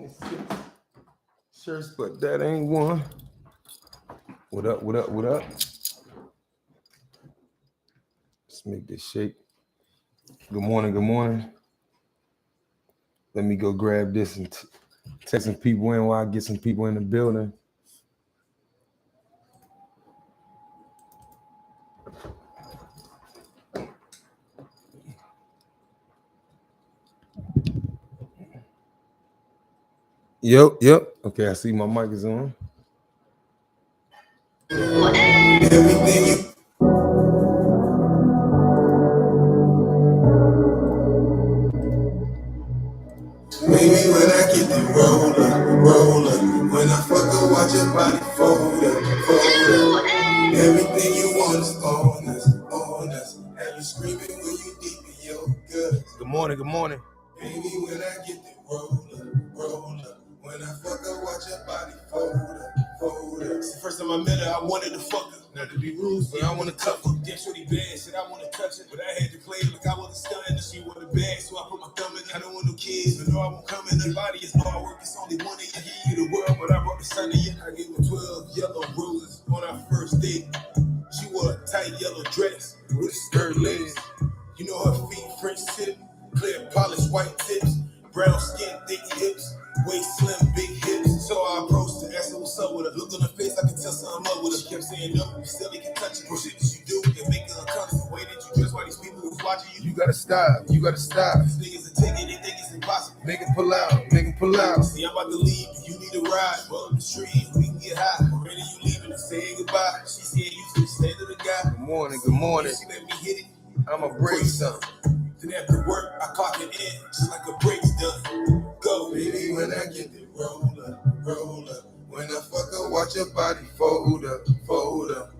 26 shirts, but that ain't one. What up? What up? What up? Let's make this shake. Good morning. Good morning. Let me go grab this and take some people in while I get some people in the building. Yep. Okay, I see my mic is on. Everything you maybe when I get the roller. When I fuck her, watch your body fold up. Everything you want is on us. Have you screaming when you deep in your gut. Good morning. Baby, when I get the roller. When I fuck her, watch your body fold up. It's the first time I met her, I wanted to fuck her. Not to be rude, but I want to cuff her. Damn shorty bad, shit, I want to touch it. But I had to play it like I was a stunt, and she wanted bad, so I put my thumb in it. I don't want no kids, but no, I won't come in. The body is hard work, it's only one of you. I give you the world, but I brought the sun to you. I gave her 12 yellow roses on our first date. She wore a tight yellow dress with skirt legs. You know her feet French tip, clear polished white tips, brown skin, thick hips, waist slim, big hips. So I approached her, asked her what's up with her. Looked on her face, I could tell something up with her. She kept saying no, you still can touch it. Shit that you do and make her uncomfortable. The way that you dress while these people who's watching you. You gotta stop. These niggas are taking, they think it's impossible. Make it pull out. See, I'm about to leave, you need a ride. Roll up the street, we can get high. Ready, you leaving and saying goodbye. She said you to the stand of the guy. Good morning. She let me hit it. I'ma break something. Then after work, I clock it in, just like a break's done. Go, baby, when I get the roller. When I fuck her, watch your body fold up.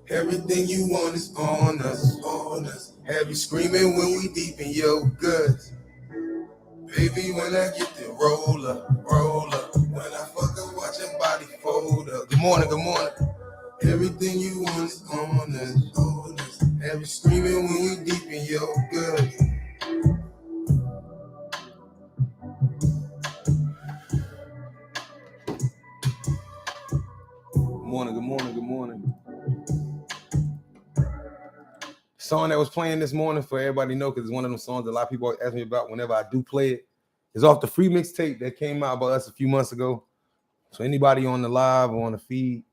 Everything you want is on us. Have you screaming when we deep in your guts. Baby, when I get the roller. When I fuck her, watch your body fold up. Good morning. Everything you want is on us. Have you screaming when we deep in your guts. Good morning. Song that was playing this morning for everybody to know, because it's one of them songs that a lot of people ask me about whenever I do play it. It's off the free mixtape that came out by us a few months ago. So anybody on the live or on the feed,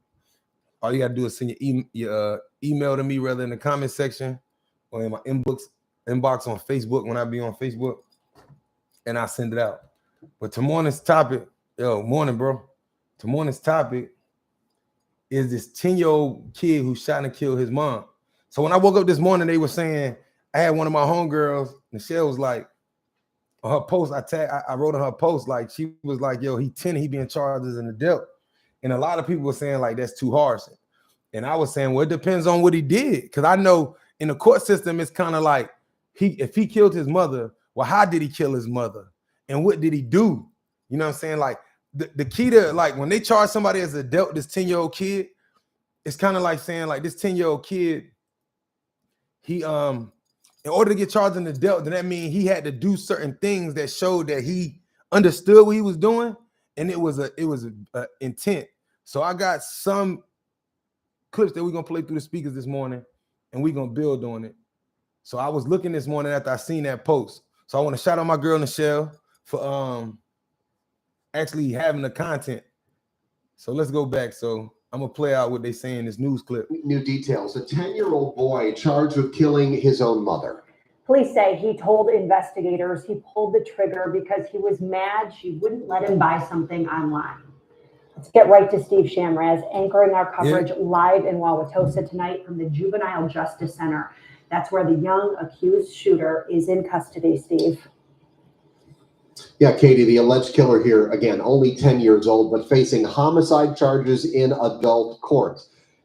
all you gotta do is send your email to me, rather in the comment section or in my inbox on Facebook when I be on Facebook, and I send it out. But tomorrow's topic, morning, bro. Tomorrow's topic is this 10-year-old kid who shot and killed his mom. So when I woke up this morning, they were saying, I had one of my homegirls, Michelle, was like, on her post, I wrote on her post, like, she was like, yo, he 10, he being charged as an adult. And a lot of people were saying, like, that's too harsh. And I was saying, well, it depends on what he did. Because I know in the court system, it's kind of like, if he killed his mother, well, how did he kill his mother? And what did he do? You know what I'm saying? Like, the key to, like, when they charge somebody as an adult, this 10-year-old kid, it's kind of like saying, like, this 10-year-old kid, he, in order to get charged as an adult, then that means he had to do certain things that showed that he understood what he was doing, and it was a intent. So I got some clips that we're gonna play through the speakers this morning, and we're gonna build on it. So I was looking this morning after I seen that post. So I want to shout out my girl Michelle for actually having the content. So let's go back. So I'm gonna play out what they say in this news clip. New details. A 10-year-old boy charged with killing his own mother. Police say he told investigators he pulled the trigger because he was mad she wouldn't let him buy something online. Let's get right to Steve Shamraz, anchoring our coverage live in Wauwatosa tonight from the Juvenile Justice Center. That's where the young accused shooter is in custody, Steve. Yeah, Katie, the alleged killer here, again, only 10 years old, but facing homicide charges in adult court.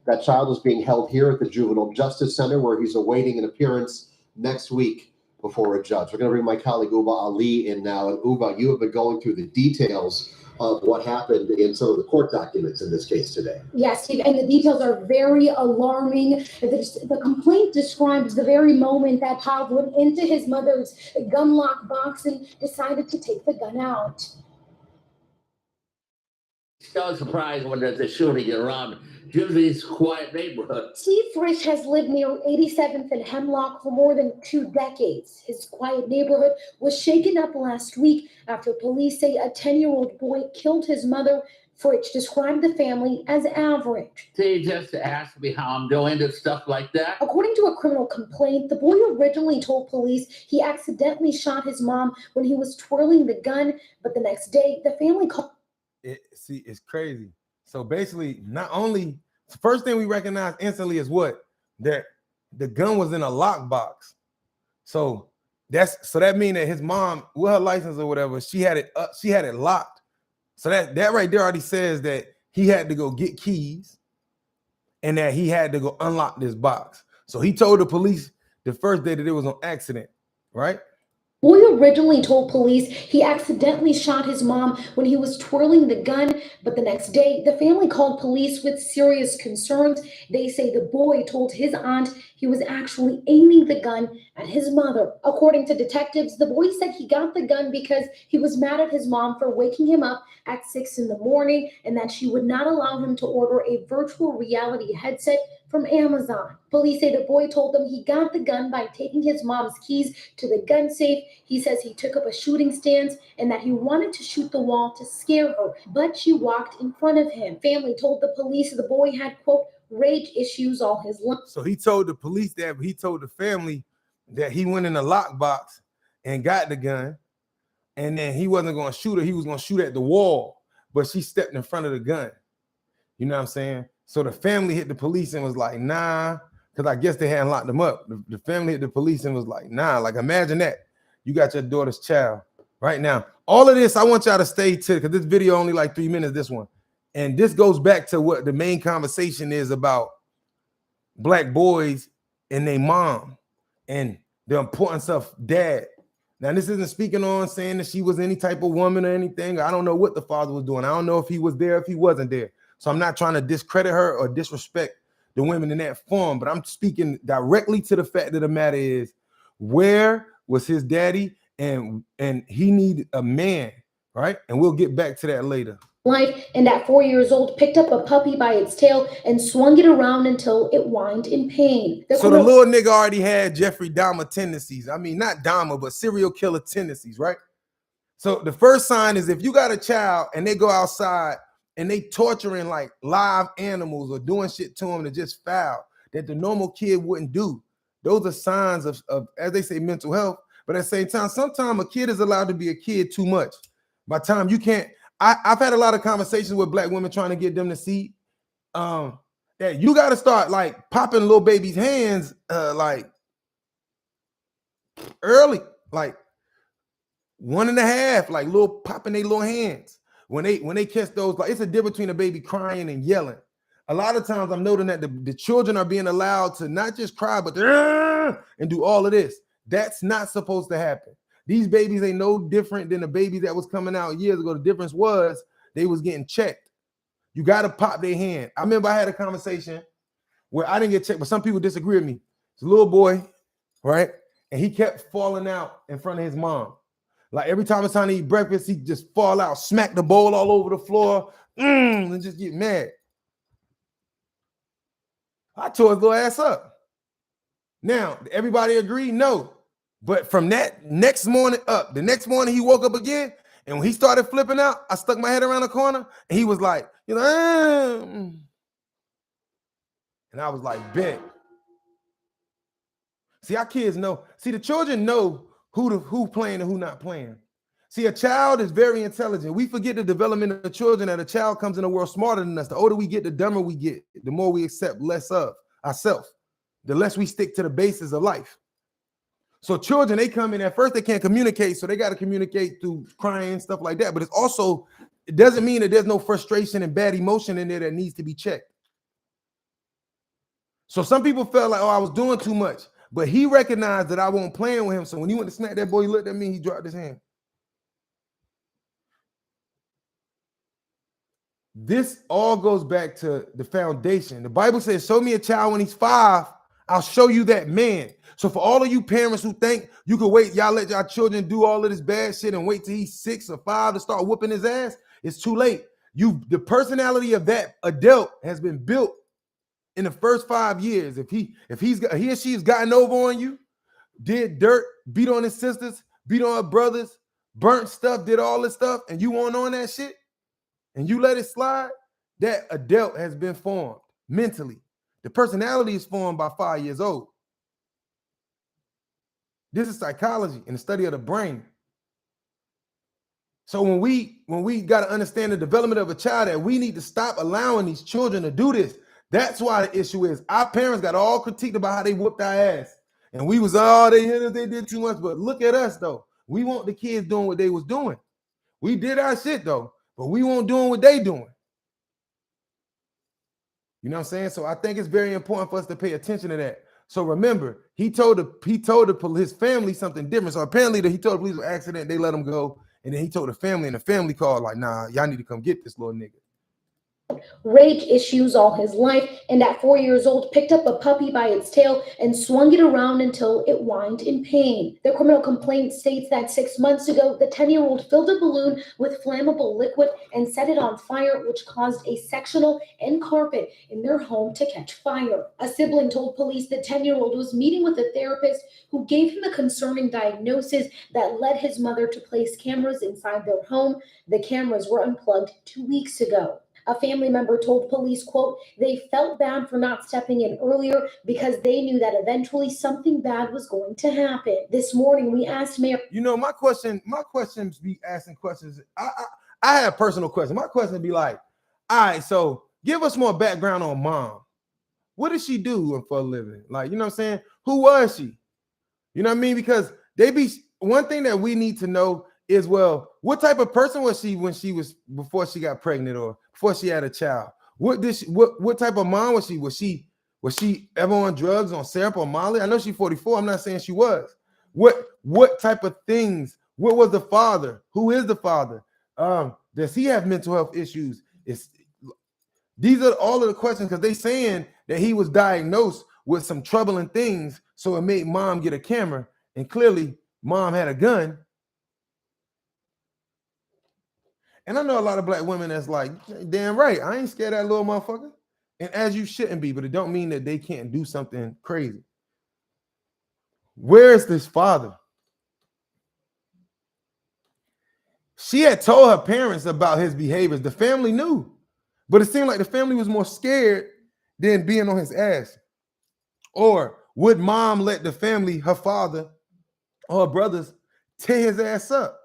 That child is being held here at the Juvenile Justice Center, where he's awaiting an appearance next week before a judge. We're going to bring my colleague Uba Ali in now. And Uba, you have been going through the details of what happened in some of the court documents in this case today. Yes, Steve, and the details are very alarming. The complaint describes the very moment that child went into his mother's gun lock box and decided to take the gun out. so surprised when there's a shooting around Jersey's quiet neighborhood. Steve Frisch has lived near 87th and Hemlock for more than 2 decades. His quiet neighborhood was shaken up last week after police say a 10-year-old boy killed his mother. Frisch described the family as average. They just asked me how I'm doing and stuff like that. According to a criminal complaint, the boy originally told police he accidentally shot his mom when he was twirling the gun, but the next day the family called. See, it's crazy. So basically, not only the first thing we recognize instantly is what? That the gun was in a lockbox. So that means that his mom, with her license or whatever, she had it locked. So that right there already says that he had to go get keys and that he had to go unlock this box. So he told the police the first day that it was an accident, right? Boy originally told police he accidentally shot his mom when he was twirling the gun, but the next day the family called police with serious concerns. They say the boy told his aunt he was actually aiming the gun at his mother. According to detectives, the boy said he got the gun because he was mad at his mom for waking him up at 6 a.m. and that she would not allow him to order a virtual reality headset from Amazon. Police say the boy told them he got the gun by taking his mom's keys to the gun safe. He says he took up a shooting stance and that he wanted to shoot the wall to scare her, but she walked in front of him. Family told the police the boy had, quote, rage issues all his life. So he told the police that, but he told the family that he went in the lockbox and got the gun, and then he wasn't going to shoot her. He was going to shoot at the wall, but she stepped in front of the gun. You know what I'm saying? So the family hit the police and was like, nah, because I guess they hadn't locked them up. The family hit the police and was like, nah, like imagine that. You got your daughter's child right now. All of this, I want y'all to stay to, because this video only like 3 minutes, this one. And this goes back to what the main conversation is about Black boys and their mom and the importance of dad. Now, this isn't speaking on saying that she was any type of woman or anything. I don't know what the father was doing. I don't know if he was there, if he wasn't there. So I'm not trying to discredit her or disrespect the women in that form, but I'm speaking directly to the fact of the matter is, where was his daddy? And he needed a man, right? And we'll get back to that later. Life, and at 4 years old, picked up a puppy by its tail and swung it around until it whined in pain. So the little nigga already had Jeffrey Dahmer tendencies. I mean, not Dahmer, but serial killer tendencies, right? So the first sign is if you got a child and they go outside and they torturing like live animals or doing shit to them that just foul, that the normal kid wouldn't do. Those are signs of, as they say, mental health. But at the same time, sometimes a kid is allowed to be a kid too much. By the time you can't, I've had a lot of conversations with Black women trying to get them to see that you got to start like popping little babies' hands like early, like 1.5, like little popping their little hands. When they catch those, like it's a difference between a baby crying and yelling. A lot of times I'm noting that the children are being allowed to not just cry, but and do all of this. That's not supposed to happen. These babies ain't no different than the baby that was coming out years ago. The difference was they was getting checked. You got to pop their hand. I remember I had a conversation where I didn't get checked, but some people disagree with me. It's a little boy, right? And he kept falling out in front of his mom. Like every time it's time to eat breakfast, he just fall out, smack the bowl all over the floor, and just get mad. I tore his little ass up. Now, everybody agree? No. But from that next morning up, the next morning he woke up again, and when he started flipping out, I stuck my head around the corner, and he was like, you know, and I was like, bet. See, our kids know. See, the children know who playing and who not playing. See, a child is very intelligent. We forget the development of the children, that a child comes in the world smarter than us. The older we get, the dumber we get. The more we accept less of ourselves, the less we stick to the basis of life. So children, they come in at first, they can't communicate, so they got to communicate through crying, stuff like that. But it doesn't mean that there's no frustration and bad emotion in there that needs to be checked. So some people felt like, oh, I was doing too much. But he recognized that I wasn't playing with him. So when he went to smack that boy, he looked at me, he dropped his hand. This all goes back to the foundation. The Bible says, show me a child when he's 5, I'll show you that man. So for all of you parents who think you could wait, y'all let y'all children do all of this bad shit and wait till he's 6 or 5 to start whooping his ass, it's too late. The personality of that adult has been built in the first 5 years. If he or she's gotten over on you, did dirt, beat on his sisters, beat on her brothers, burnt stuff, did all this stuff, and you weren't on that shit, and you let it slide, that adult has been formed mentally. The personality is formed by 5 years old. This is psychology and the study of the brain. So when we got to understand the development of a child, that we need to stop allowing these children to do this. That's why the issue is our parents got all critiqued about how they whooped our ass. And we was, they did too much. But look at us though. We want the kids doing what they was doing. We did our shit though, but we won't doing what they doing. You know what I'm saying? So I think it's very important for us to pay attention to that. So remember, he told his family something different. So apparently he told the police an accident, they let him go. And then he told the family, and the family called like, nah, y'all need to come get this little nigga. Rage issues all his life, and at 4 years old, picked up a puppy by its tail and swung it around until it whined in pain. The criminal complaint states that 6 months ago, the 10-year-old filled a balloon with flammable liquid and set it on fire, which caused a sectional and carpet in their home to catch fire. A sibling told police the 10-year-old was meeting with a therapist who gave him a concerning diagnosis that led his mother to place cameras inside their home. The cameras were unplugged 2 weeks ago. A family member told police, quote, they felt bad for not stepping in earlier because they knew that eventually something bad was going to happen. This morning, we asked Mayor. You know, my questions be asking questions. I have personal questions. My question would be like, all right, so give us more background on mom. What did she do for a living? Like, you know what I'm saying? Who was she? You know what I mean? Because one thing that we need to know is, well, what type of person was she before she got pregnant or before she had a child? What type of mom was she? Was she ever on drugs, on syrup or Molly? I know she's 44. I'm not saying she was. What type of things? What was the father? Who is the father? Does he have mental health issues? These are all of the questions, because they saying that he was diagnosed with some troubling things, so it made mom get a camera, and clearly mom had a gun. And I know a lot of black women that's like, damn right, I ain't scared of that little motherfucker. And as you shouldn't be, but it don't mean that they can't do something crazy. Where is this father? She had told her parents about his behaviors. The family knew, but it seemed like the family was more scared than being on his ass. Or would mom let the family, her father or her brothers, tear his ass up?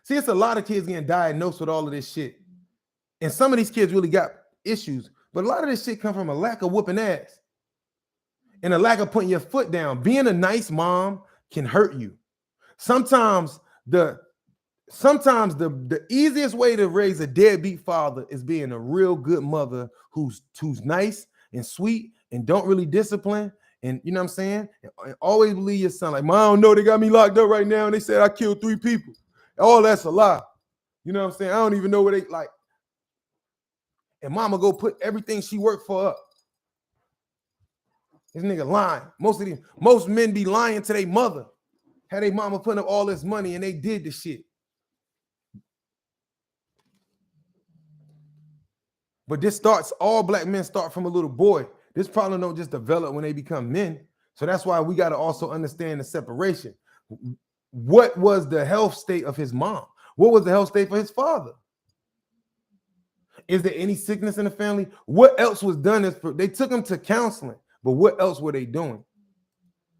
See, it's a lot of kids getting diagnosed with all of this shit. And some of these kids really got issues, but a lot of this shit come from a lack of whooping ass and a lack of putting your foot down. Being a nice mom can hurt you. Sometimes the easiest way to raise a deadbeat father is being a real good mother who's nice and sweet and don't really discipline. And you know what I'm saying? And always believe your son. Like, Mom, I don't know, they got me locked up right now and they said I killed 3 people. Oh, that's a lie. You know what I'm saying? I don't even know what they like. And mama go put everything she worked for up. This nigga lying. Most men be lying to their mother. Had their mama putting up all this money and they did the shit. But all black men start from a little boy. This problem don't just develop when they become men. So that's why we got to also understand the separation. What was the health state of his mom? What was the health state for his father? Is there any sickness in the family? What else was done? They took him to counseling, but what else were they doing?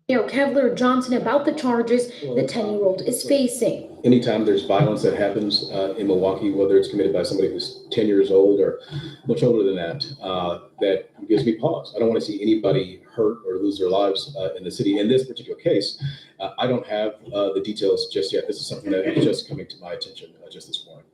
Kevlar Johnson about the charges the 10-year-old is facing. Anytime there's violence that happens in Milwaukee, whether it's committed by somebody who's 10 years old or much older than that, that gives me pause. I don't want to see anybody hurt or lose their lives in the city. In this particular case, I don't have the details just yet. This is something that is just coming to my attention just this morning.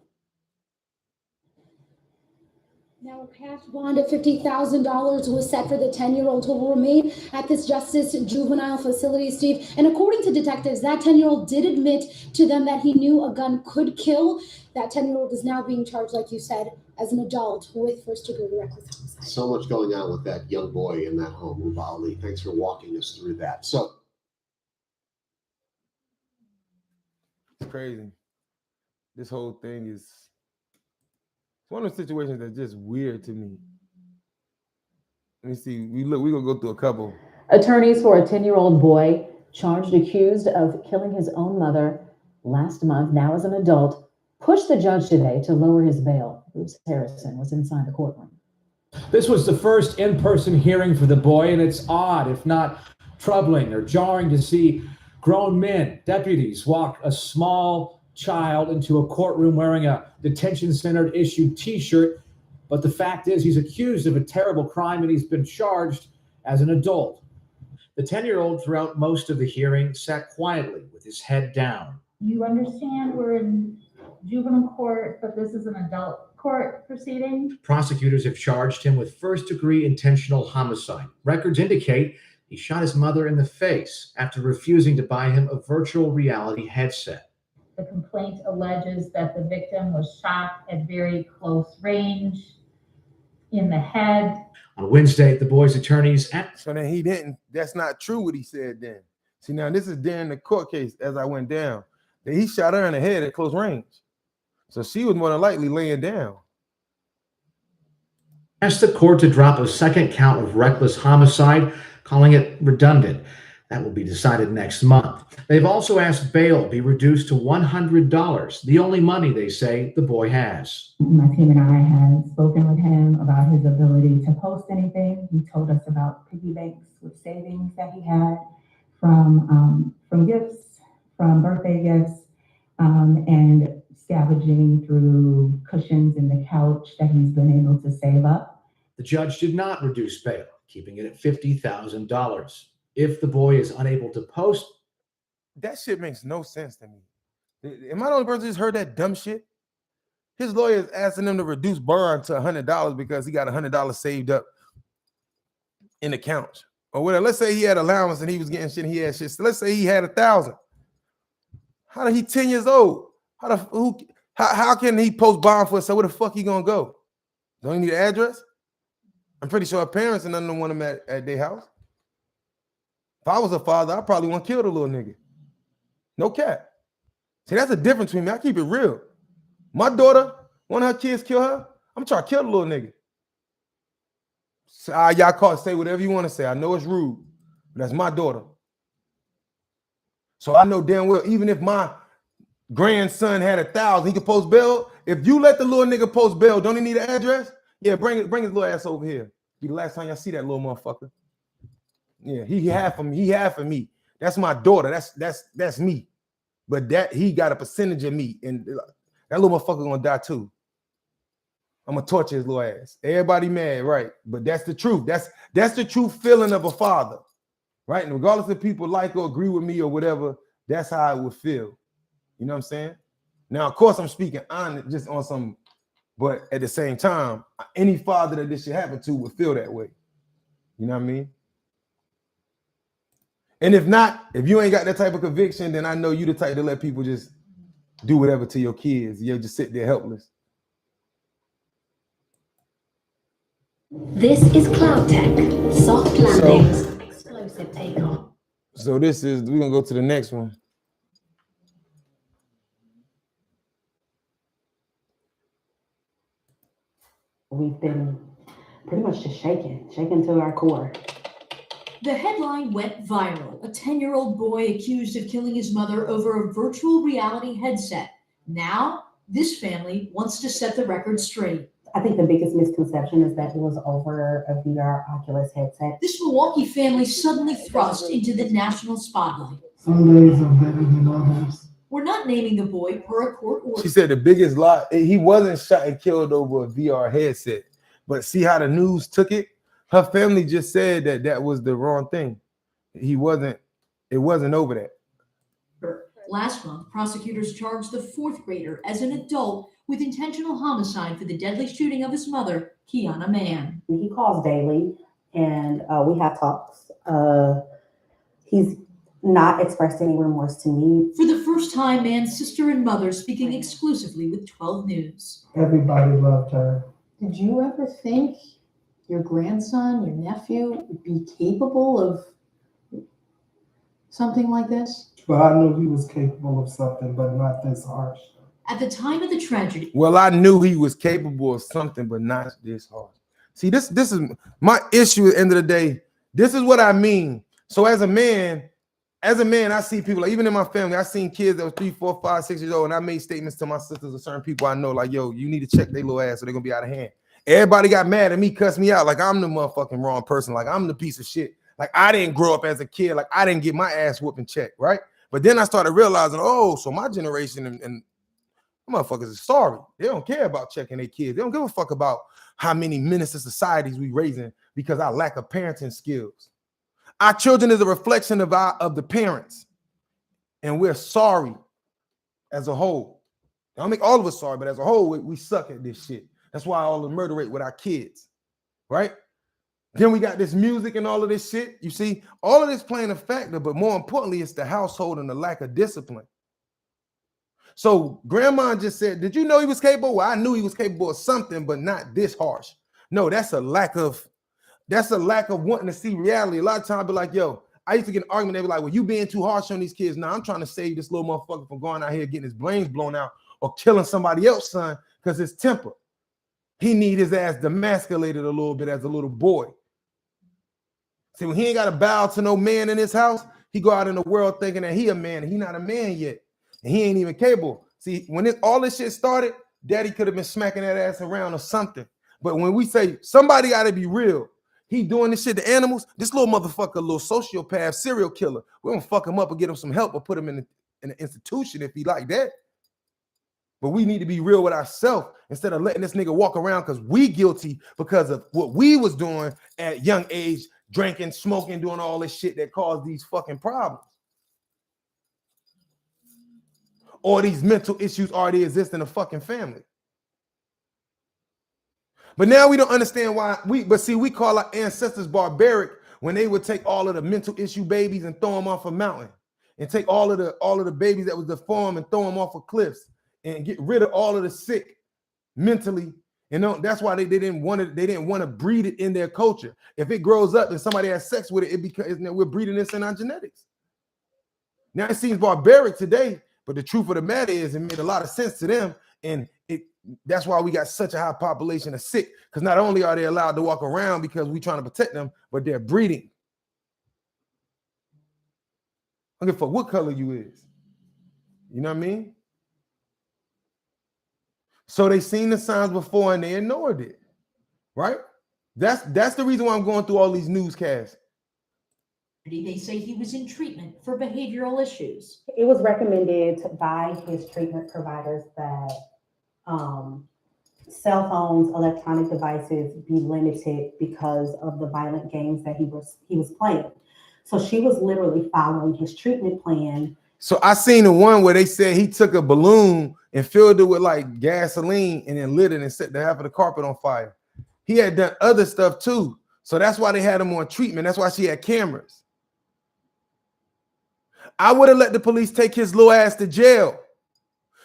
Now, a cash bond of $50,000 was set for the 10-year-old who will remain at this Justice Juvenile Facility, Steve. And according to detectives, that 10-year-old did admit to them that he knew a gun could kill. That 10-year-old is now being charged, like you said, as an adult with first-degree reckless homicide. So much going on with that young boy in that home, Milwauee. Thanks for walking us through that. So it's crazy. This whole thing is one of the situations that's just weird to me. Let me see. We're gonna go through a couple. Attorneys for a 10-year-old boy charged accused of killing his own mother last month, now as an adult, pushed the judge today to lower his bail. Bruce Harrison was inside the courtroom. This was the first in-person hearing for the boy, and it's odd, if not troubling or jarring, to see grown men, deputies, walk a small child into a courtroom wearing a detention center issued t-shirt. But the fact is, he's accused of a terrible crime and he's been charged as an adult. The 10-year-old, throughout most of the hearing, sat quietly with his head down. You understand we're in juvenile court, but this is an adult court proceeding? Prosecutors have charged him with first-degree intentional homicide. Records indicate he shot his mother in the face after refusing to buy him a virtual reality headset. The complaint alleges that the victim was shot at very close range in the head. On Wednesday, the boy's attorneys... So then he didn't, that's not true what he said then. See, now this is during the court case as I went down. That he shot her in the head at close range. So she was more than likely laying down. Asked the court to drop a second count of reckless homicide, calling it redundant. That will be decided next month. They've also asked bail be reduced to $100, the only money they say the boy has. My team and I had spoken with him about his ability to post anything. He told us about piggy banks with savings that he had from gifts, from birthday gifts, and scavenging through cushions in the couch that he's been able to save up. The judge did not reduce bail, keeping it at $50,000. If the boy is unable to post. That shit makes no sense to me. Am I the only person who's heard that dumb shit? His lawyer is asking him to reduce bond to $100 because he got $100 saved up in the couch. Or whatever. Let's say he had allowance and he was getting shit and he had shit. So let's say he had 1,000. How did he 10 years old? How can he post bond for it? So where the fuck he gonna go? Don't he need an address? I'm pretty sure her parents and none of them want him at their house. If I was a father, I probably want to kill the little nigga. No cap. See, that's the difference between me. I keep it real. My daughter, one of her kids kill her, I'm trying to kill the little nigga. So, y'all say whatever you want to say. I know it's rude, but that's my daughter. So I know damn well, even if my grandson had 1,000, he could post bail. If you let the little nigga post bail, don't he need an address? Yeah, bring his little ass over here. Be the last time y'all see that little motherfucker. Yeah, he had for me. That's my daughter. That's me. But that he got a percentage of me, and that little motherfucker gonna die too. I'm gonna torture his little ass. Everybody mad, right? But that's the truth. That's the true feeling of a father, right? And regardless if people like or agree with me or whatever, that's how I would feel. You know what I'm saying? Now, of course, I'm speaking on just on some, but at the same time, any father that this should happen to would feel that way. You know what I mean? And if not, if you ain't got that type of conviction, then I know you the type to let people just do whatever to your kids. You'll just sit there helpless. This is Cloud Tech. Soft landings, explosive takeoff. So we're gonna go to the next one. We've been pretty much just shaken to our core. The headline went viral. A 10-year-old boy accused of killing his mother over a virtual reality headset. Now, this family wants to set the record straight. I think the biggest misconception is that it was over a VR Oculus headset. This Milwaukee family suddenly thrust into the national spotlight. Some days are better than others. We're not naming the boy per a court order. She said the biggest lie, he wasn't shot and killed over a VR headset. But see how the news took it? Her family just said that was the wrong thing. It wasn't over that. Last month, prosecutors charged the fourth grader as an adult with intentional homicide for the deadly shooting of his mother, Kiana Mann. He calls daily, and we have talks. He's not expressed any remorse to me. For the first time, Mann's sister and mother speaking exclusively with 12 News. Everybody loved her. Did you ever think your grandson, your nephew, would be capable of something like this? Well, I knew he was capable of something, but not this harsh. At the time of the tragedy. Well, I knew he was capable of something, but not this hard. See, this is my issue at the end of the day. This is what I mean. So as a man, I see people, like, even in my family, I seen kids that were 3, 4, 5, 6 years old, and I made statements to my sisters or certain people I know, like, yo, you need to check their little ass or they're gonna be out of hand. Everybody got mad at me, cussed me out, like I'm the motherfucking wrong person, like I'm the piece of shit. Like I didn't grow up as a kid, like I didn't get my ass whooping checked, right? But then I started realizing, oh, so my generation and motherfuckers is sorry. They don't care about checking their kids. They don't give a fuck about how many minister societies we raising because our lack of parenting skills. Our children is a reflection of the parents, and we're sorry as a whole. I don't make all of us sorry, but as a whole, we suck at this shit. That's why all the murder rate with our kids, right? Then we got this music and all of this shit. You see, all of this playing a factor, but more importantly, it's the household and the lack of discipline. So grandma just said, did you know he was capable? Well, I knew he was capable of something, but not this harsh. No, that's a lack of wanting to see reality. A lot of times I'd be like, yo, I used to get an argument. They'd be like, well, you being too harsh on these kids. Now I'm trying to save this little motherfucker from going out here getting his brains blown out or killing somebody else's son because his temper. He need his ass demasculated a little bit as a little boy. See, when he ain't got to bow to no man in his house, he go out in the world thinking that he a man and he not a man yet. And he ain't even capable. See, when all this shit started, daddy could have been smacking that ass around or something. But when we say somebody got to be real, he doing this shit to animals, this little motherfucker, a little sociopath, serial killer, we're going to fuck him up and get him some help or put him in an institution if he like that. But we need to be real with ourselves instead of letting this nigga walk around because we guilty because of what we was doing at young age, drinking, smoking, doing all this shit that caused these fucking problems. Or these mental issues already exist in the fucking family. But now we don't understand why we call our ancestors barbaric when they would take all of the mental issue babies and throw them off a mountain and take all of the babies that was deformed and throw them off of cliffs and get rid of all of the sick mentally. And that's why they didn't want to breed it in their culture. If it grows up and somebody has sex with it, because we're breeding this in our genetics. Now it seems barbaric today, but the truth of the matter is it made a lot of sense to them. And that's why we got such a high population of sick, because not only are they allowed to walk around because we're trying to protect them, but they're breeding. I don't give a fuck what color you is. You know what I mean? So they seen the signs before and they ignored it, right? That's the reason why I'm going through all these newscasts. They say he was in treatment for behavioral issues. It was recommended by his treatment providers that cell phones, electronic devices be limited because of the violent games that he was playing. So she was literally following his treatment plan. So I seen the one where they said he took a balloon and filled it with like gasoline and then lit it and set the half of the carpet on fire. He had done other stuff too. So that's why they had him on treatment. That's why she had cameras. I would have let the police take his little ass to jail.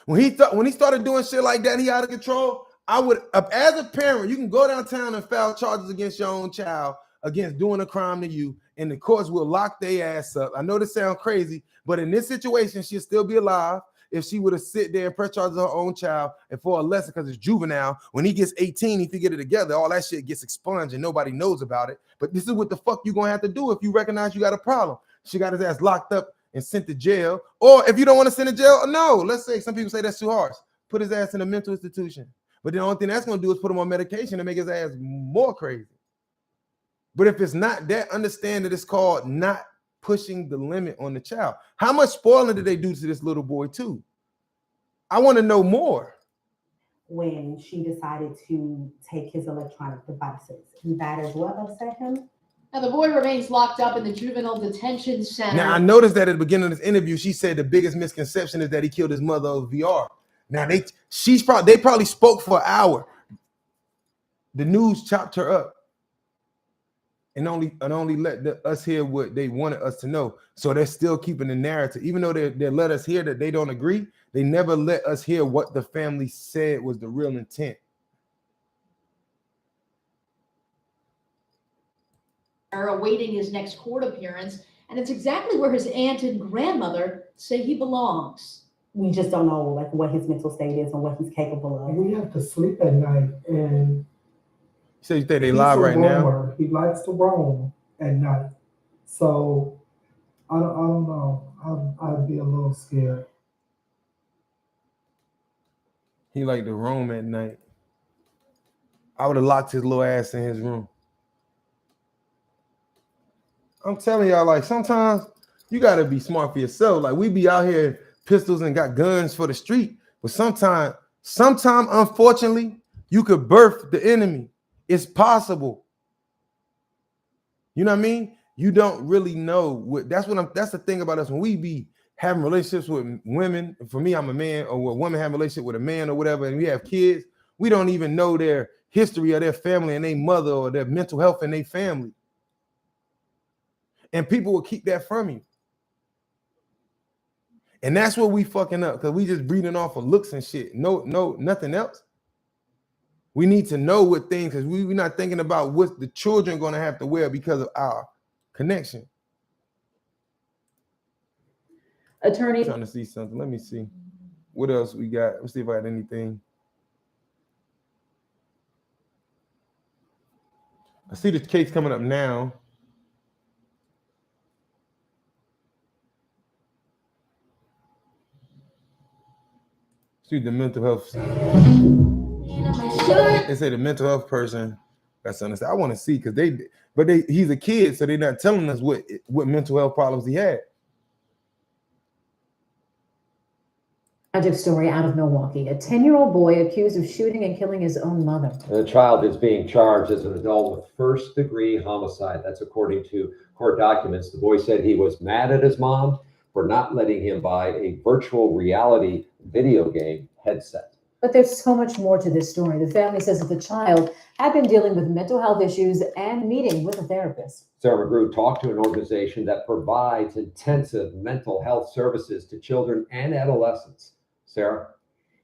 When he started doing shit like that, he out of control. I would, as a parent, you can go downtown and file charges against your own child, against doing a crime to you, and the courts will lock their ass up. I know this sounds crazy, but in this situation, she'll still be alive if she would have sit there and press charges on her own child and for a lesson because it's juvenile. When he gets 18, if you get it together, all that shit gets expunged and nobody knows about it. But this is what the fuck you gonna have to do if you recognize you got a problem. She got his ass locked up and sent to jail. Or if you don't want to send to jail, no, let's say some people say that's too harsh. Put his ass in a mental institution. But the only thing that's going to do is put him on medication and make his ass more crazy. But if it's not that, understand that it's called not pushing the limit on the child. How much spoiling did they do to this little boy too? I want to know more. When she decided to take his electronic devices, and that is what upset him. Now, the boy remains locked up in the juvenile detention center. Now, I noticed that at the beginning of this interview, she said the biggest misconception is that he killed his mother over VR. Now, they probably spoke for an hour. The news chopped her up and only let us hear what they wanted us to know. So they're still keeping the narrative. Even though they let us hear that they don't agree, they never let us hear what the family said was the real intent. Are awaiting his next court appearance, and it's exactly where his aunt and grandmother say he belongs. we just don't know like what his mental state is and what he's capable of. We have to sleep at night, and So you think they he's live a right now? roamer. He likes to roam at night. So I don't know. I'd be a little scared. He like to roam at night. I would have locked his little ass in his room. I'm telling y'all, like sometimes you gotta be smart for yourself. Like we be out here pistols and got guns for the street, but sometimes unfortunately you could birth the enemy. It's possible. You know what I mean? You don't really know what. That's the thing about us when we be having relationships with women. For me, I'm a man, or a woman having a relationship with a man or whatever, and we have kids. We don't even know their history or their family and their mother or their mental health and their family. And people will keep that from you. And that's what we fucking up, because we just breathing off of looks and shit. No, nothing else. We need to know what things, because we're not thinking about what the children are going to have to wear because of our connection. Attorney. I'm trying to see something. Let me see. What else we got? Let's see if I had anything. I see the case coming up now. See the mental health. They say the mental health person. That's understand. I want to see because he's a kid, so they're not telling us what mental health problems he had. Tragic story out of Milwaukee. A 10-year-old boy accused of shooting and killing his own mother. The child is being charged as an adult with first-degree homicide. That's according to court documents. The boy said he was mad at his mom for not letting him buy a virtual reality video game headset. But there's so much more to this story. The family says that the child had been dealing with mental health issues and meeting with a therapist. Sarah McGrew talked to an organization that provides intensive mental health services to children and adolescents. Sarah?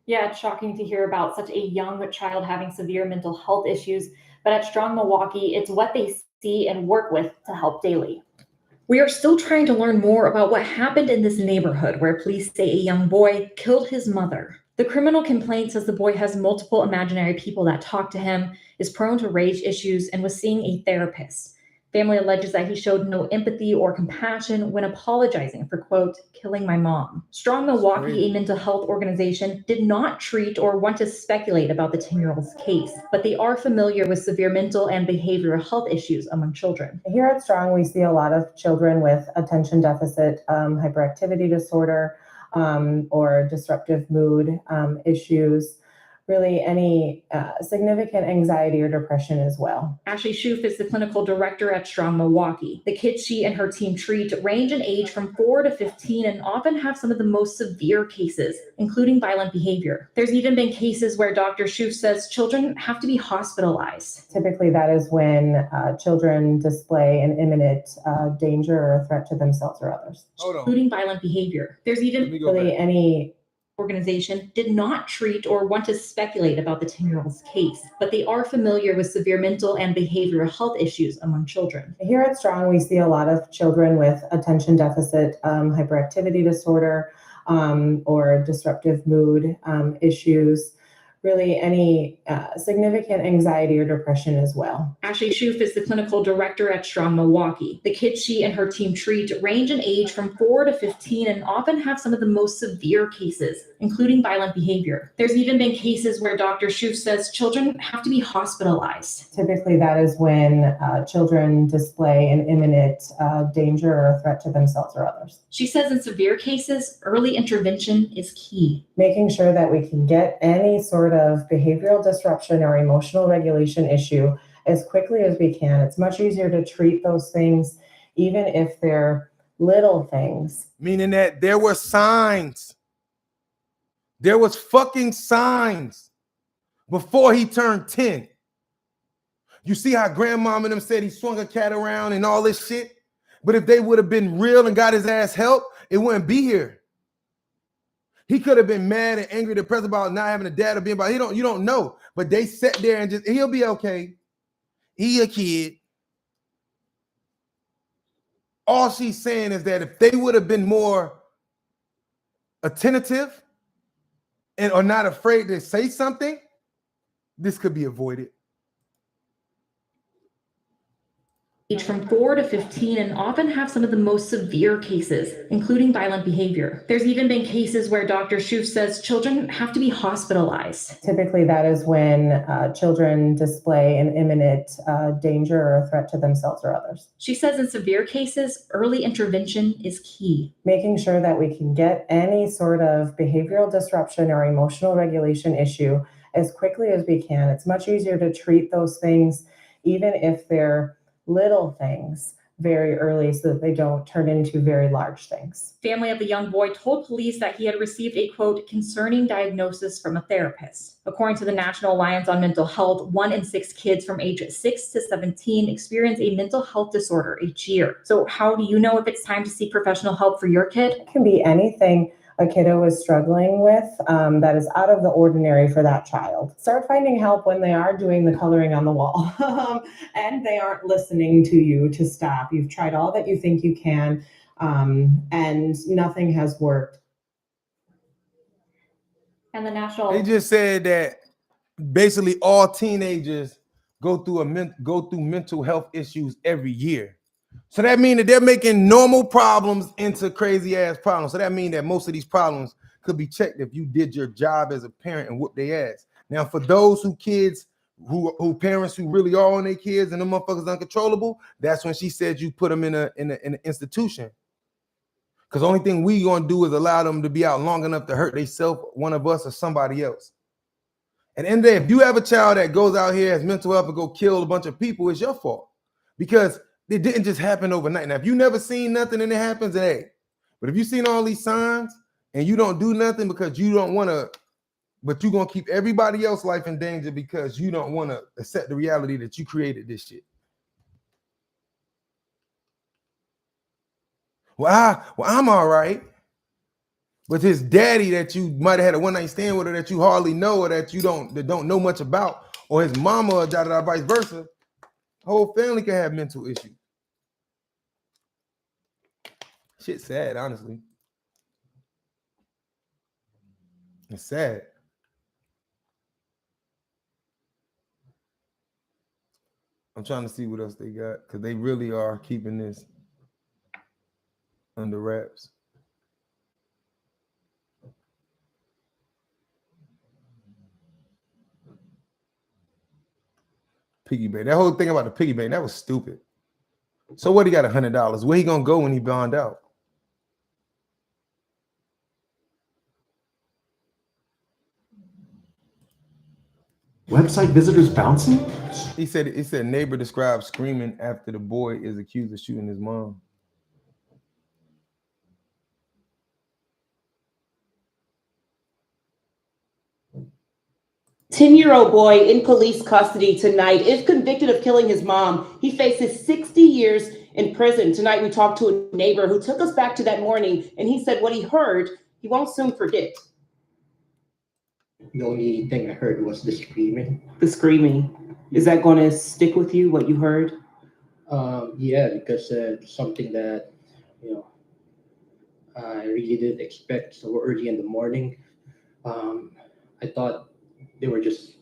Yeah, it's shocking to hear about such a young child having severe mental health issues, but at Strong Milwaukee, it's what they see and work with to help daily. We are still trying to learn more about what happened in this neighborhood where police say a young boy killed his mother. The criminal complaint says the boy has multiple imaginary people that talk to him, is prone to rage issues, and was seeing a therapist. Family alleges that he showed no empathy or compassion when apologizing for, quote, killing my mom. Strong Milwaukee, a mental health organization, did not treat or want to speculate about the 10-year-old's case, but they are familiar with severe mental and behavioral health issues among children. Here at Strong, we see a lot of children with attention deficit hyperactivity disorder or disruptive mood issues. Really any significant anxiety or depression as well. Ashley Shoof is the clinical director at Strong Milwaukee. The kids she and her team treat range in age from 4 to 15 and often have some of the most severe cases, including violent behavior. There's even been cases where Dr. Shoof says children have to be hospitalized. Typically that is when children display an imminent danger or a threat to themselves or others. Including violent behavior. There's even really any organization did not treat or want to speculate about the 10-year-old's case, but they are familiar with severe mental and behavioral health issues among children. Here at Strong, we see a lot of children with attention deficit hyperactivity disorder or disruptive mood issues. Really any significant anxiety or depression as well. Ashley Shoof is the clinical director at Strong Milwaukee. The kids she and her team treat range in age from 4 to 15 and often have some of the most severe cases, including violent behavior. There's even been cases where Dr. Shoof says children have to be hospitalized. Typically that is when children display an imminent danger or a threat to themselves or others. She says in severe cases, early intervention is key. Making sure that we can get any sort of behavioral disruption or emotional regulation issue as quickly as we can. It's much easier to treat those things, even if they're little things. Meaning that there were signs. There was fucking signs before he turned 10. You see how grandmom and them said he swung a cat around and all this shit? But if they would have been real and got his ass help, it wouldn't be here. He could have been mad and angry, depressed about not having a dad or being about. You don't know, but they sat there and he'll be okay. He a kid. All she's saying is that if they would have been more attentive and are not afraid to say something, this could be avoided. Age from 4 to 15 and often have some of the most severe cases, including violent behavior. There's even been cases where Dr. Schoof says children have to be hospitalized. Typically, that is when children display an imminent danger or a threat to themselves or others. She says in severe cases, early intervention is key. Making sure that we can get any sort of behavioral disruption or emotional regulation issue as quickly as we can. It's much easier to treat those things, even if they're little things, very early so that they don't turn into very large things. Family of the young boy told police that he had received a, quote, concerning diagnosis from a therapist. According to the National Alliance on Mental Health, 1 in 6 kids from age 6 to 17 experience a mental health disorder each year. So how do you know if it's time to seek professional help for your kid? It can be anything a kiddo is struggling with that is out of the ordinary for that child. Start finding help when they are doing the coloring on the wall and they aren't listening to you to stop. You've tried all that you think you can and nothing has worked. And the national... They just said that basically all teenagers go through mental health issues every year. So that means that they're making normal problems into crazy ass problems. So that means that most of these problems could be checked if you did your job as a parent and whoop their ass. Now, for those who parents who really are on their kids and the motherfuckers uncontrollable, that's when she said you put them in an institution. Because the only thing we gonna do is allow them to be out long enough to hurt themselves, one of us or somebody else. At the end of the day, if you have a child that goes out here as mental health and go kill a bunch of people, it's your fault. Because it didn't just happen overnight. Now, if you never seen nothing and it happens, hey. But if you've seen all these signs and you don't do nothing because you don't want to, but you're going to keep everybody else's life in danger because you don't want to accept the reality that you created this shit. Well, I'm all right. But his daddy that you might have had a one-night stand with, or that you hardly know, or that you don't know much about, or his mama, or vice versa, whole family can have mental issues. Shit's sad, honestly. It's sad. I'm trying to see what else they got because they really are keeping this under wraps. Piggy bank. That whole thing about the piggy bank, that was stupid. So what, he got $100. Where he gonna go when he bond out? Website visitors bouncing? He said neighbor described screaming after the boy is accused of shooting his mom. Ten-year-old boy in police custody tonight. If convicted of killing his mom, he faces 60 years in prison. Tonight, we talked to a neighbor who took us back to that morning, and he said what he heard, he won't soon forget. The only thing I heard was the screaming. The screaming. Is that going to stick with you, what you heard? Yeah, because something that, I really didn't expect so early in the morning. I thought they were just,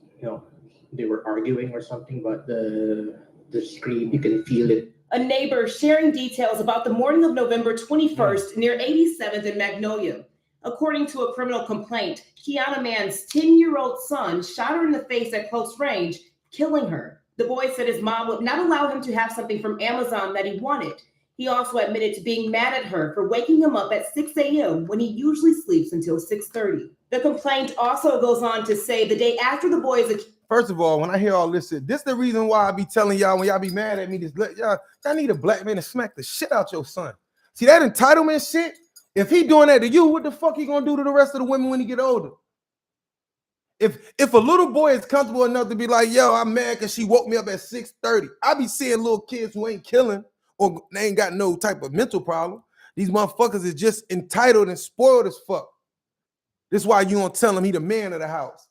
they were arguing or something, but the scream, you can feel it. A neighbor sharing details about the morning of November 21st near 87th and Magnolia. According to a criminal complaint, Kiana Mann's 10-year-old son shot her in the face at close range, killing her. The boy said his mom would not allow him to have something from Amazon that he wanted. He also admitted to being mad at her for waking him up at 6 a.m. when he usually sleeps until 6:30. The complaint also goes on to say the day after the boy is... First of all, when I hear all this shit, this is the reason why I be telling y'all when y'all be mad at me, y'all need a black man to smack the shit out your son. See that entitlement shit? If he doing that to you, what the fuck he gonna do to the rest of the women when he get older? If a little boy is comfortable enough to be like, yo, I'm mad because she woke me up at 6:30. I be seeing little kids who ain't killing or they ain't got no type of mental problem. These motherfuckers is just entitled and spoiled as fuck. This is why you don't tell him he the man of the house.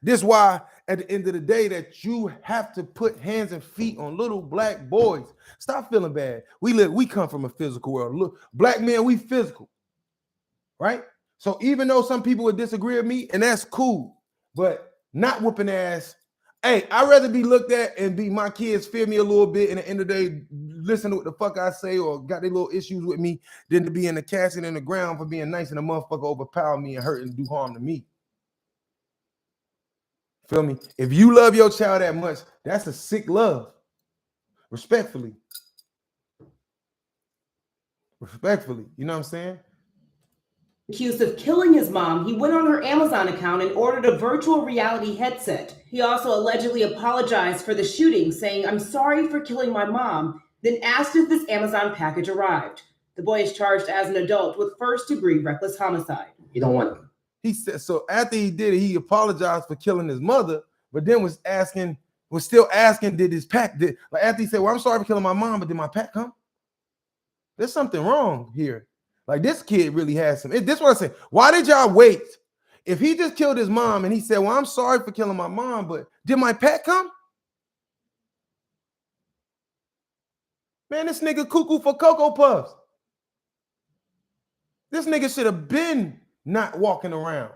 This is why at the end of the day that you have to put hands and feet on little black boys. Stop feeling bad. We come from a physical world. Look, black men, we physical. right? So even though some people would disagree with me, and that's cool, but not whooping ass. Hey, I'd rather be looked at and be my kids fear me a little bit, and at the end of the day, listen to what the fuck I say or got their little issues with me, than to be in the casket in the ground for being nice and a motherfucker overpower me and hurt and do harm to me. Feel me? If you love your child that much, that's a sick love. Respectfully. Respectfully. You know what I'm saying? Accused of killing his mom, he went on her Amazon account and ordered a virtual reality headset. He also allegedly apologized for the shooting, saying, "I'm sorry for killing my mom," then asked if this Amazon package arrived. The boy is charged as an adult with first-degree reckless homicide. You don't want him. He said, so after he did it, he apologized for killing his mother, but then was still asking, did his pack, like after he said, well, I'm sorry for killing my mom, but did my pack come? There's something wrong here. Like this kid really has some, this is what I say. Why did y'all wait? If he just killed his mom and he said, well, I'm sorry for killing my mom, but did my pack come? Man, this nigga cuckoo for Cocoa Puffs. This nigga should have been not walking around.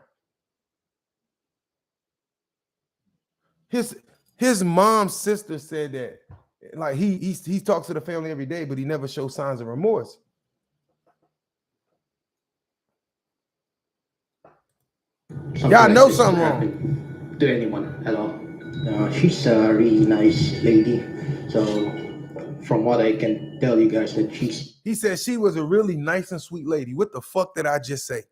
His mom's sister said that, like he talks to the family every day, but he never shows signs of remorse. Y'all know something wrong to anyone at all. She's a really nice lady. So from what I can tell you guys, that he said she was a really nice and sweet lady. What the fuck did I just say?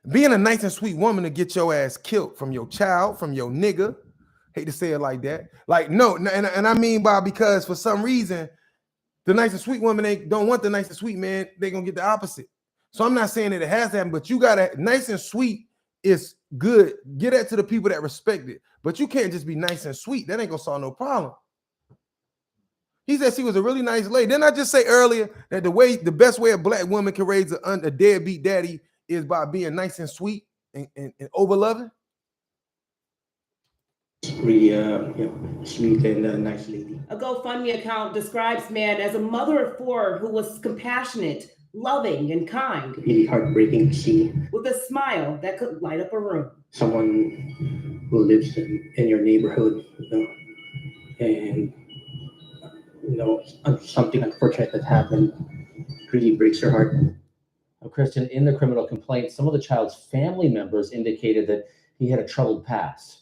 Being a nice and sweet woman to get your ass killed from your child, from your nigga. Hate to say it like that. Like, no, and I mean by because for some reason, the nice and sweet woman, they don't want the nice and sweet man. They're going to get the opposite. So I'm not saying that it has to happen, but you got to, nice and sweet is good. Get that to the people that respect it. But you can't just be nice and sweet. That ain't going to solve no problem. He said she was a really nice lady. Didn't I just say earlier that the best way a black woman can raise a deadbeat daddy is by being nice and sweet and over-loving? Really, sweet and nice lady. A GoFundMe account describes man as a mother of four who was compassionate, loving, and kind. Really heartbreaking to see. With a smile that could light up a room. Someone who lives in your neighborhood, and something unfortunate that happened really breaks your heart. Now, Kristen, in the criminal complaint, some of the child's family members indicated that he had a troubled past.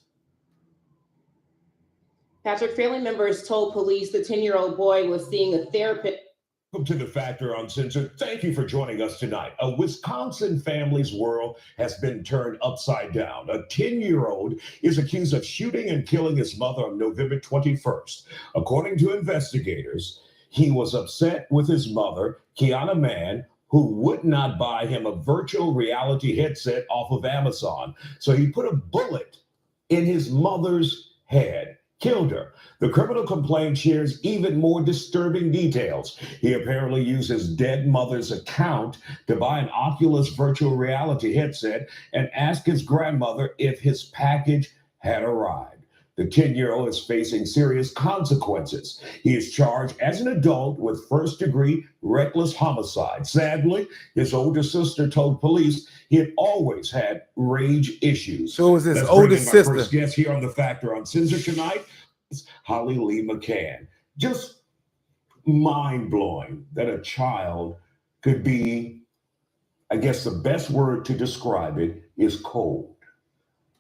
Patrick, family members told police the 10-year-old boy was seeing a therapist. Welcome to The Factor Uncensored. Thank you for joining us tonight. A Wisconsin family's world has been turned upside down. A 10-year-old is accused of shooting and killing his mother on November 21st. According to investigators, he was upset with his mother, Kiana Mann, who would not buy him a virtual reality headset off of Amazon. So he put a bullet in his mother's head. Killed her. The criminal complaint shares even more disturbing details. He apparently used his dead mother's account to buy an Oculus virtual reality headset and ask his grandmother if his package had arrived. The 10-year-old is facing serious consequences. He is charged as an adult with first-degree reckless homicide. Sadly, his older sister told police he had always had rage issues. So was his Let's older bring in my sister. first guest here on The Factor Uncensored tonight, Holly Lee McCann. Just mind-blowing that a child could be, I guess the best word to describe it is cold.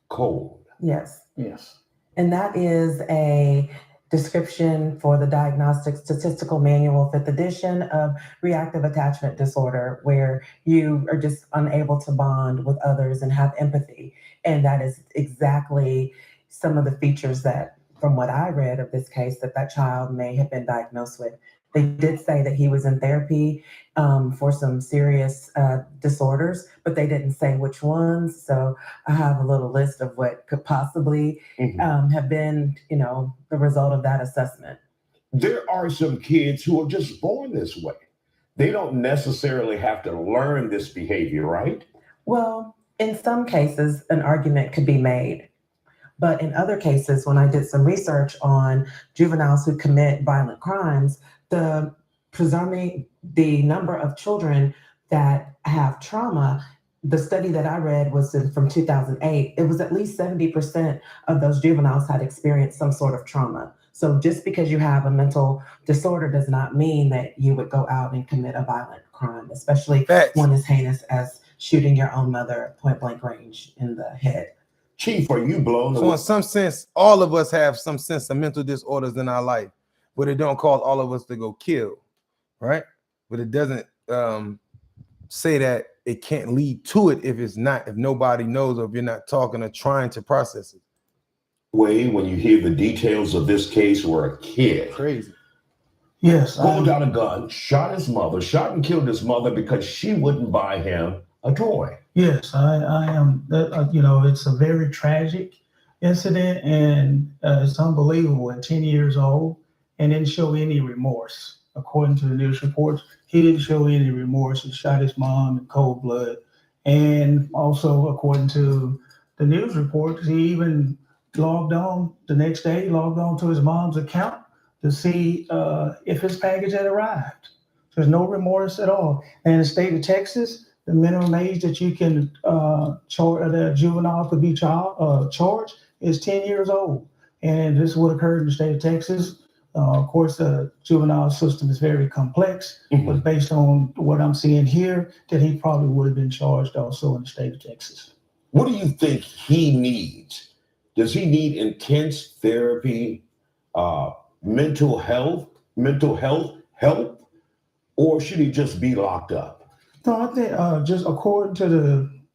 Cold. Yes. Yes. And that is a description for the Diagnostic Statistical Manual, 5th edition of reactive attachment disorder, where you are just unable to bond with others and have empathy. And that is exactly some of the features that, from what I read of this case, that child may have been diagnosed with. They did say that he was in therapy for some serious disorders, but they didn't say which ones. So I have a little list of what could possibly have been, the result of that assessment. There are some kids who are just born this way. They don't necessarily have to learn this behavior, right? Well, in some cases, an argument could be made. But in other cases, when I did some research on juveniles who commit violent crimes, the number of children that have trauma. The study that I read was from 2008. It was at least 70% of those juveniles had experienced some sort of trauma. So just because you have a mental disorder does not mean that you would go out and commit a violent crime, especially one as heinous as shooting your own mother at point blank range in the head. Chief, are you blown So away? in some sense, all of us have some sense of mental disorders in our life, but it don't cause all of us to go kill, right? But it doesn't say that it can't lead to it if nobody knows, or if you're not talking or trying to process it. Way when you hear the details of this case where a kid crazy pulled out a gun, shot his mother, shot and killed his mother because she wouldn't buy him a toy. Yes, I am. You know, it's a very tragic incident, and it's unbelievable. At 10 years old, and didn't show any remorse. According to the news reports, he didn't show any remorse. He shot his mom in cold blood, and also according to the news reports, he even logged on the next day, logged on to his mom's account to see if his package had arrived. There's no remorse at all. And in the state of Texas, the minimum age that you can charge that a juvenile could be charged is 10 years old. And this is what occurred in the state of Texas. Of course, the juvenile system is very complex, but based on what I'm seeing here, that he probably would have been charged also in the state of Texas. What do you think he needs? Does he need intense therapy, mental health help, or should he just be locked up? No, I think just according to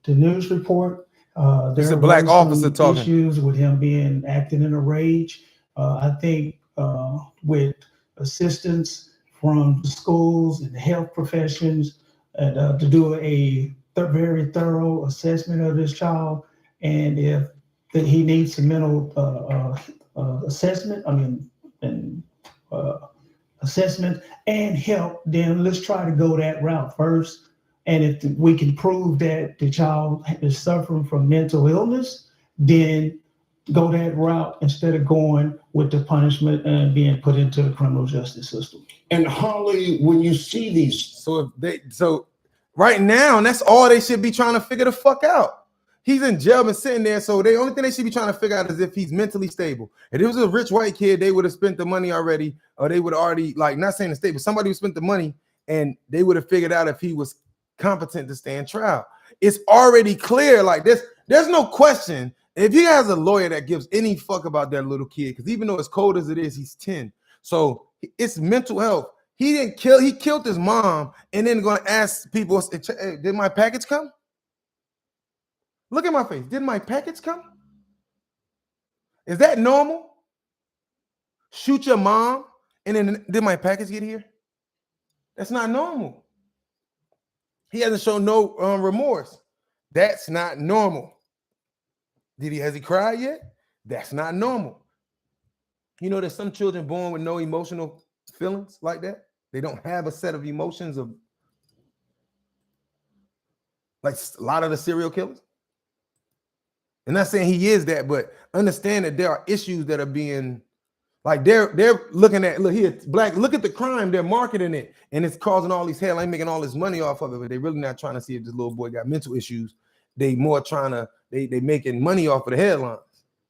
the news report, It's there a black were officer some talking. issues with him acting in a rage. I think with assistance from the schools and the health professions and to do a very thorough assessment of this child, and if that he needs some mental assessment, assessment and help, then let's try to go that route first. And if we can prove that the child is suffering from mental illness, then go that route instead of going with the punishment and being put into the criminal justice system. And Harley, when you see these, so right now, that's all they should be trying to figure the fuck out. He's in jail and sitting there, so the only thing they should be trying to figure out is if he's mentally stable. If it was a rich white kid, they would have spent the money already, or they would already, like, not saying the state, but somebody who spent the money, and they would have figured out if he was competent to stand trial. It's already clear, like this. There's no question. If he has a lawyer that gives any fuck about that little kid, because even though as cold as it is, he's 10. So it's mental health. He killed his mom, and then going to ask people, hey, did my package come? Look at my face. Did my package come? Is that normal? Shoot your mom, and then did my package get here? That's not normal. He hasn't shown no remorse. That's not normal. Has he cried yet? That's not normal. You know, there's some children born with no emotional feelings like that. They don't have a set of emotions of, like a lot of the serial killers. I'm not saying he is that, but understand that there are issues that are being, like they're looking at, look here, black, look at the crime, they're marketing it, and it's causing all these headlines, making all this money off of it, but they're really not trying to see if this little boy got mental issues. They more trying to, they making money off of the headlines.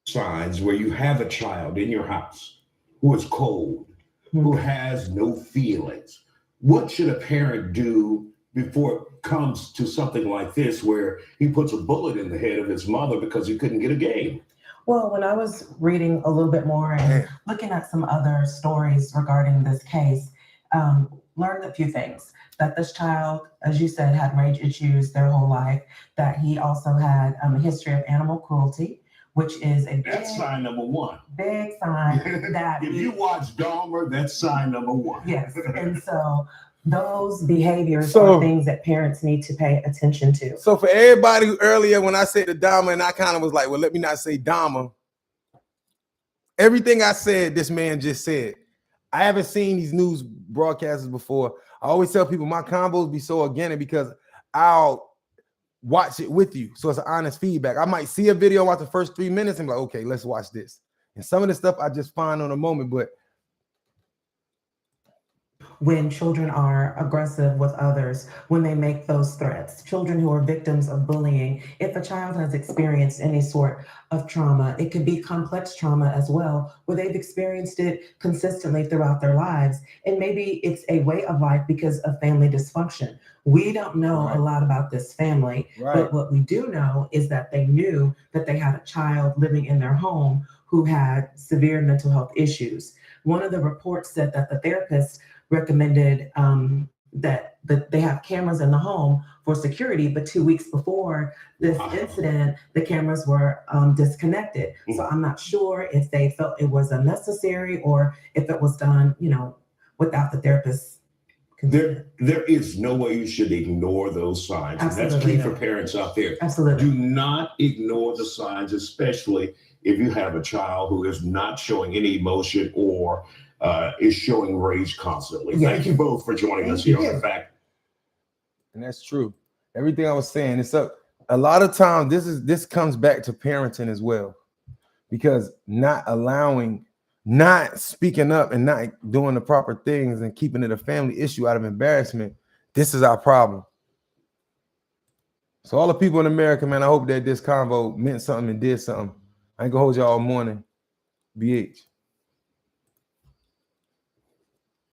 Signs where you have a child in your house who is cold, who has no feelings. What should a parent do before it comes to something like this, where he puts a bullet in the head of his mother because he couldn't get a game? Well, when I was reading a little bit more and looking at some other stories regarding this case, learned a few things. That this child, as you said, had rage issues their whole life, that he also had a history of animal cruelty, which is a that's sign number one. Big sign that if you watch Dahmer, that's sign number one. Yes, and so those behaviors are things that parents need to pay attention to. So for everybody who earlier, when I said the Dahmer, and I kind of was like, well, let me not say Dahmer. Everything I said, this man just said. I haven't seen these news broadcasters before. I always tell people my combos be so organic because I'll watch it with you. So it's an honest feedback. I might see a video, watch the first 3 minutes and be like, okay, let's watch this. And some of the stuff I just find on a moment, but when children are aggressive with others, when they make those threats, children who are victims of bullying. If a child has experienced any sort of trauma, it could be complex trauma as well, where they've experienced it consistently throughout their lives. And maybe it's a way of life because of family dysfunction. We don't know a lot about this family, but what we do know is that they knew that they had a child living in their home who had severe mental health issues. One of the reports said that the therapist recommended that they have cameras in the home for security, but 2 weeks before this incident, the cameras were disconnected. So I'm not sure if they felt it was unnecessary or if it was done, without the therapist. There is no way you should ignore those signs. And that's key for parents out there. Absolutely. Do not ignore the signs, especially if you have a child who is not showing any emotion or is showing rage constantly. Yes. Thank you both for joining us here on The Fact. And that's true. Everything I was saying, it's up. A lot of times this comes back to parenting as well, because not speaking up and not doing the proper things and keeping it a family issue out of embarrassment. This is our problem. So all the people in America, man, I hope that this convo meant something and did something. I ain't gonna hold y'all all morning. BH.